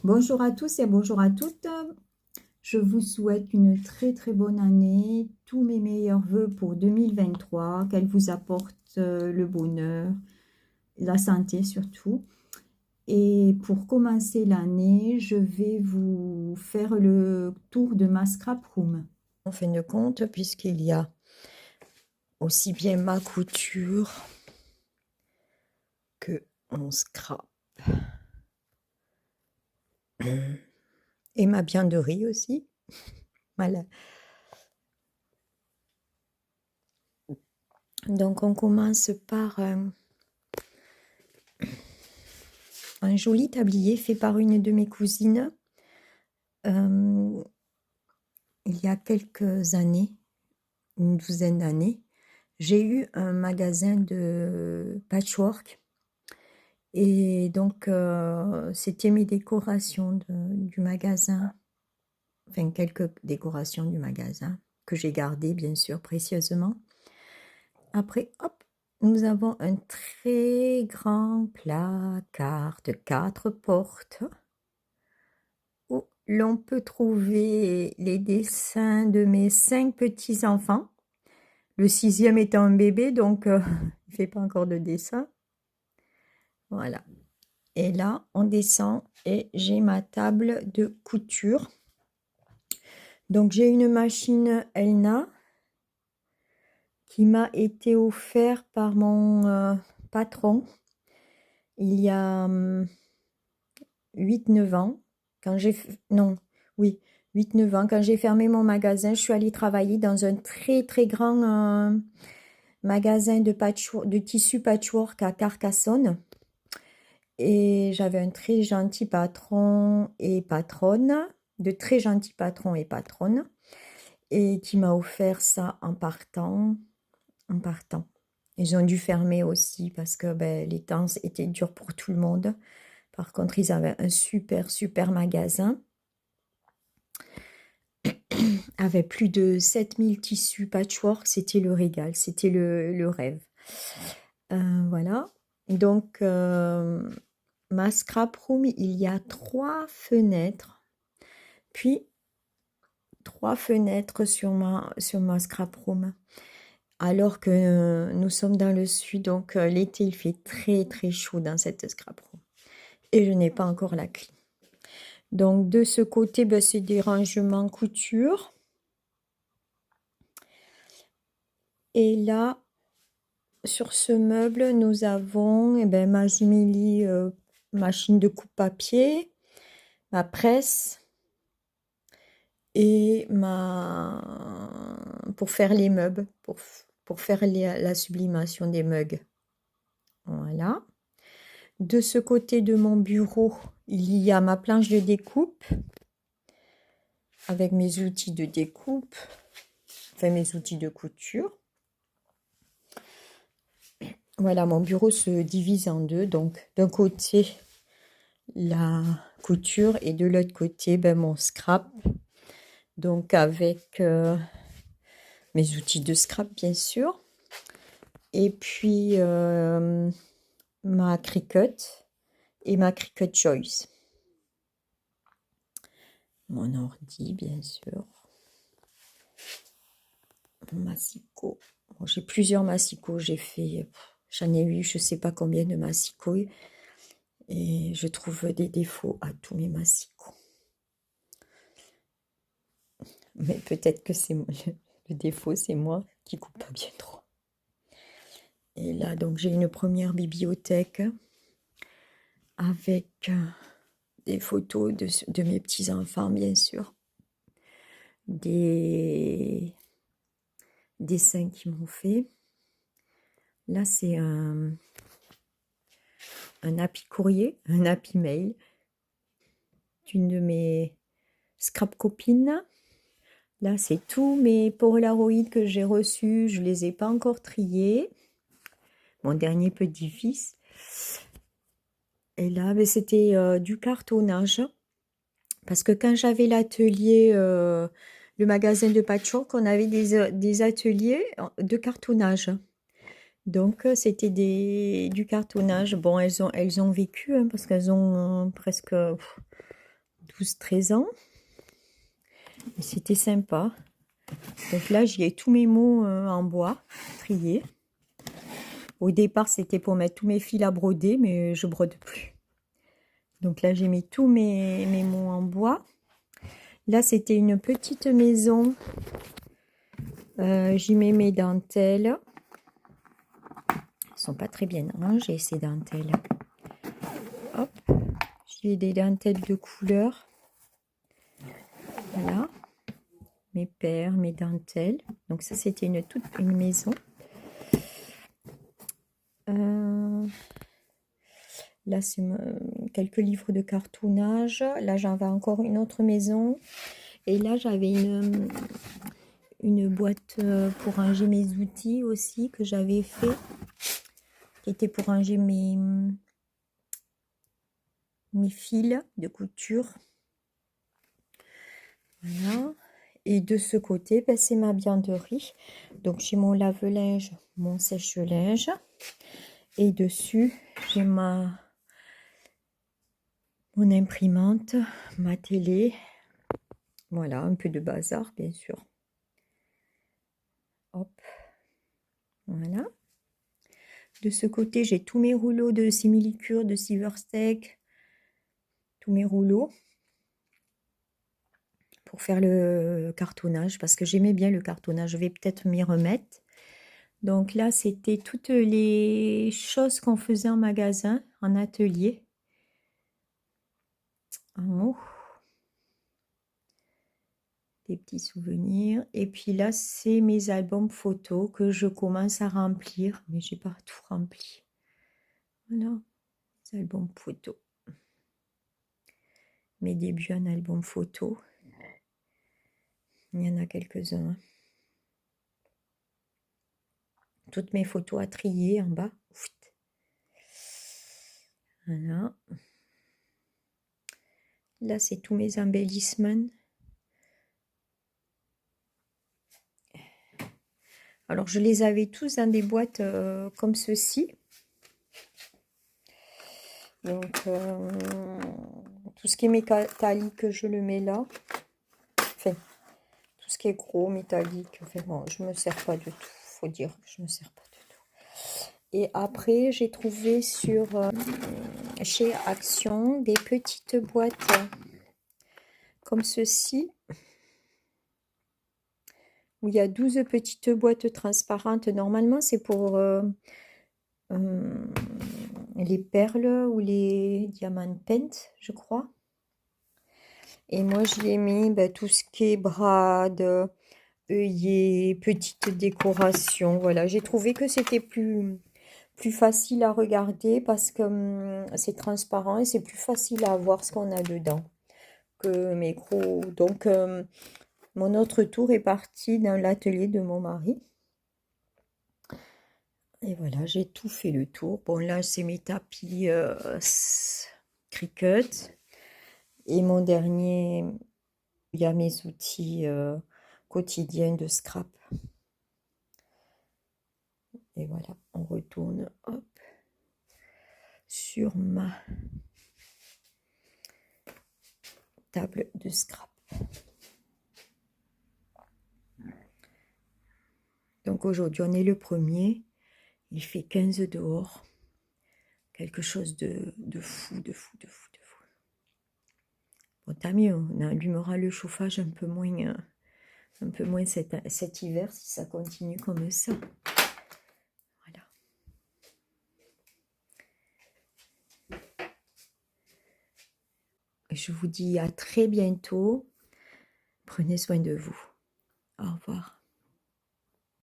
Bonjour à tous et bonjour à toutes. Je vous souhaite une très très bonne année. Tous mes meilleurs voeux pour 2023. Qu'elle vous apporte le bonheur, la santé surtout. Et pour commencer l'année, je vais vous faire le tour de ma scrap room. En fin de compte, puisqu'il y a aussi bien ma couture que mon scrap. Et ma bienderie aussi. Voilà. Donc on commence par un joli tablier fait par une de mes cousines il y a quelques années, une douzaine d'années. J'ai eu un magasin de patchwork et donc c'était mes décorations du magasin, enfin quelques décorations du magasin que j'ai gardées bien sûr précieusement. Après, hop, nous avons un très grand placard de 4 portes où l'on peut trouver les dessins de mes 5 petits-enfants. Le 6e étant un bébé, donc il ne fait pas encore de dessin. Voilà. Et là, on descend et j'ai ma table de couture. Donc j'ai une machine Elna qui m'a été offerte par mon patron il y a 8-9 ans. Quand j'ai... Non, oui, 8-9 ans. Quand j'ai fermé mon magasin, je suis allée travailler dans un très très grand magasin de tissu patchwork à Carcassonne. Et j'avais un très gentil patron et patronne, de très gentils patrons et patronnes, et qui m'a offert ça en partant, en partant. Ils ont dû fermer aussi parce que les temps étaient durs pour tout le monde. Par contre, ils avaient un super, super magasin avec plus de 7000 tissus patchwork. C'était le régal, c'était le rêve. Voilà. Donc, ma scrap room, il y a 3 fenêtres, puis 3 fenêtres sur ma scrap room. Alors que nous sommes dans le sud, donc l'été, il fait très très chaud dans cette scrap room. Et je n'ai pas encore la clé. Donc de ce côté, c'est des rangements couture. Et là, sur ce meuble, nous avons ma Zimili machine de coupe-papier, ma presse et pour faire les meubles, pour faire la sublimation des mugs. Voilà. De ce côté de mon bureau, il y a ma planche de découpe avec mes outils de découpe, enfin mes outils de couture. Voilà, mon bureau se divise en deux. Donc, d'un côté, la couture et de l'autre côté, mon scrap. Donc, avec mes outils de scrap, bien sûr. Et puis, ma Cricut et ma Cricut Choice. Mon ordi, bien sûr. Mon massicot. Bon, j'ai plusieurs massicots. J'en ai eu, je ne sais pas combien de massicots. Et je trouve des défauts à tous mes massicots. Mais peut-être que le défaut, c'est moi qui coupe pas bien trop. Et là, donc, j'ai une première bibliothèque avec des photos de mes petits-enfants, bien sûr. Des dessins qu'ils m'ont fait. Là, c'est un happy courrier, un happy mail d'une de mes scrap copines. Là, c'est tous mes Polaroids que j'ai reçus. Je ne les ai pas encore triés. Mon dernier petit-fils. Et là, c'était du cartonnage. Parce que quand j'avais l'atelier, le magasin de patchwork, on avait des ateliers de cartonnage. Donc, c'était du cartonnage. Bon, elles ont vécu, hein, parce qu'elles ont presque 12-13 ans. Et c'était sympa. Donc là, j'y ai tous mes mots en bois, triés. Au départ, c'était pour mettre tous mes fils à broder, mais je brode plus. Donc là, j'ai mis tous mes mots en bois. Là, c'était une petite maison. J'y mets mes dentelles. Elles sont pas très bien rangées, ces dentelles. Hop. J'ai des dentelles de couleur. Voilà. Mes perles, mes dentelles. Donc ça, c'était une maison. Là, c'est quelques livres de cartonnage. Là, j'avais encore une autre maison. Et là, j'avais une boîte pour ranger mes outils aussi que j'avais fait. Qui était pour ranger mes fils de couture. Voilà. Et de ce côté, ben, c'est ma bianderie. Donc, j'ai mon lave-linge, mon sèche-linge. Et dessus, j'ai mon imprimante, ma télé. Voilà, un peu de bazar, bien sûr. Hop. Voilà. De ce côté, j'ai tous mes rouleaux de simili-cure, de Silverstech. Tous mes rouleaux. Pour faire le cartonnage, parce que j'aimais bien le cartonnage. Je vais peut-être m'y remettre. Donc là, c'était toutes les choses qu'on faisait en magasin, en atelier. Oh. Des petits souvenirs. Et puis là, c'est mes albums photos que je commence à remplir, mais j'ai pas tout rempli. Voilà, les albums photos. Mes débuts en album photo. Il y en a quelques-uns. Toutes mes photos à trier en bas. Voilà. Là, c'est tous mes embellissements. Alors, je les avais tous dans des boîtes comme ceci. Donc, tout ce qui est métallique, je le mets là. Enfin, tout ce qui est gros, métallique. Enfin, bon, je ne me sers pas du tout. Faut dire que je ne me sers pas du tout. Et après, j'ai trouvé chez Action des petites boîtes comme ceci. Où il y a 12 petites boîtes transparentes. Normalement, c'est pour les perles ou les diamants peints, je crois. Et moi, j'y ai mis tout ce qui est brade, œillets, petites décorations. Voilà, j'ai trouvé que c'était plus facile à regarder parce que c'est transparent et c'est plus facile à voir ce qu'on a dedans que mes gros. Donc, mon autre tour est parti dans l'atelier de mon mari. Et voilà, j'ai tout fait le tour. Bon, là, c'est mes tapis Cricut. Et mon dernier, il y a mes outils quotidiens de scrap. Et voilà, on retourne hop, sur ma table de scrap. Donc aujourd'hui, on est le 1er. Il fait 15 dehors. Quelque chose de fou, de fou, de fou, de fou. Bon, tant mieux, on allumera le chauffage un peu moins cet hiver si ça continue comme ça. Voilà. Je vous dis à très bientôt. Prenez soin de vous. Au revoir.